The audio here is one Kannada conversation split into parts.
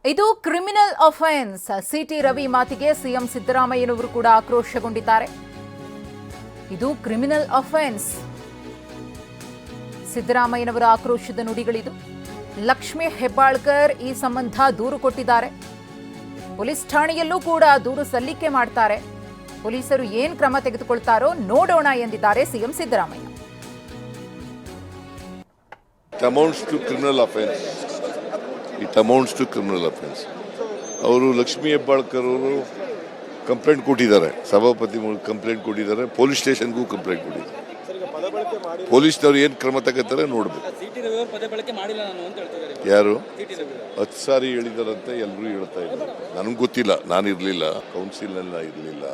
ಇದು ಕ್ರಿಮಿನಲ್ ಅಫೆನ್ಸ್. ಸಿಟಿ ರವಿ ಮಾತಿಗೆ ಸಿಎಂ ಸಿದ್ದರಾಮಯ್ಯನವರು ಕೂಡ ಆಕ್ರೋಶಗೊಂಡಿದ್ದಾರೆ. ಇದು ಕ್ರಿಮಿನಲ್ ಅಫೆನ್ಸ್. ಸಿದ್ದರಾಮಯ್ಯನವರ ಆಕ್ರೋಶದ ನುಡಿಗಳಿದು. ಲಕ್ಷ್ಮೀ ಹೆಬ್ಬಾಳ್ಕರ್ ಈ ಸಂಬಂಧ ದೂರು ಕೊಟ್ಟಿದ್ದಾರೆ. ಪೊಲೀಸ್ ಠಾಣೆಯಲ್ಲೂ ಕೂಡ ದೂರು ಸಲ್ಲಿಕೆ ಮಾಡ್ತಾರೆ. ಪೊಲೀಸರು ಏನ್ ಕ್ರಮ ತೆಗೆದುಕೊಳ್ತಾರೋ ನೋಡೋಣ ಎಂದಿದ್ದಾರೆ CM Siddaramaiah. It amounts to criminal offense. ಅವರು ಲಕ್ಷ್ಮೀ ಹೆಬ್ಬಾಳ್ಕರ್ ಅವರು ಕಂಪ್ಲೇಂಟ್ ಕೊಟ್ಟಿದ್ದಾರೆ, ಸಭಾಪತಿ ಕಂಪ್ಲೇಂಟ್ ಕೊಟ್ಟಿದ್ದಾರೆ, ಪೊಲೀಸ್ ಸ್ಟೇಷನ್ಗೂ ಕಂಪ್ಲೇಂಟ್ ಕೊಟ್ಟಿದ್ದಾರೆ. ಪೊಲೀಸ್ನವ್ರು ಏನು ಕ್ರಮ ತಗೋತಾರೆ ನೋಡ್ಬೇಕು. ಯಾರು 10 ಸಾರಿ ಹೇಳಿದಾರಂತೆ ಎಲ್ಲರೂ ಹೇಳ್ತಾ ಇದ್ದಾರೆ. ನನಗೆ ಗೊತ್ತಿಲ್ಲ, ನಾನು ಇರಲಿಲ್ಲ, ಕೌನ್ಸಿಲ್ನೆಲ್ಲ ಇರಲಿಲ್ಲ.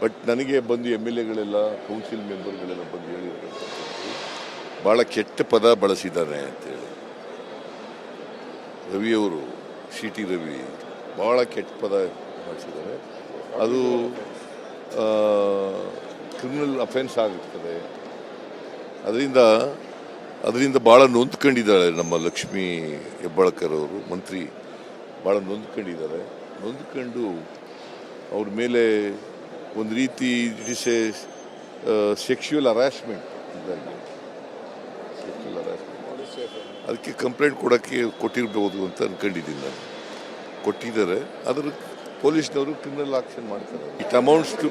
ಬಟ್ ನನಗೆ ಬಂದು MLAಗಳೆಲ್ಲ ಕೌನ್ಸಿಲ್ ಮೆಂಬರ್ಗಳೆಲ್ಲ ಬಂದು ಹೇಳಿದ್ದಾರೆ, ಭಾಳ ಕೆಟ್ಟ ಪದ ಬಳಸಿದ್ದಾನೆ ಅಂತೇಳಿ. ರವಿಯವರು, ಸಿಟಿ ರವಿ ಭಾಳ ಕೆಟ್ಟ ಪದ ಬಳಸಿದ್ದಾರೆ. ಅದು ಕ್ರಿಮಿನಲ್ ಅಫೆನ್ಸ್ ಆಗುತ್ತದೆ. ಅದರಿಂದ ಭಾಳ ನೊಂದ್ಕೊಂಡಿದ್ದಾಳೆ ನಮ್ಮ ಲಕ್ಷ್ಮೀ ಹೆಬ್ಬಾಳ್ಕರ್ ಅವರು, ಮಂತ್ರಿ ಭಾಳ ನೊಂದ್ಕೊಂಡಿದ್ದಾರೆ. ನೊಂದ್ಕೊಂಡು ಅವ್ರ ಮೇಲೆ ಒಂದು ರೀತಿ it is a sexual harassment ಇದ್ದಂಗೆ. ಸೆಕ್ಷುವಲ್ ಹರಾಸ್ಮೆಂಟ್ ಅದಕ್ಕೆ ಕಂಪ್ಲೇಂಟ್ ಕೊಟ್ಟಿರ್ಬೋದು ಅಂತ ಅನ್ಕೊಂಡಿದ್ದೀನಿ ನಾನು. ಕೊಟ್ಟಿದ್ದಾರೆ, ಅದ್ರ ಪೊಲೀಸ್ನವರು ಕ್ರಿಮಿನಲ್ ಆಕ್ಷನ್ ಮಾಡ್ತಾರೆ. It amounts to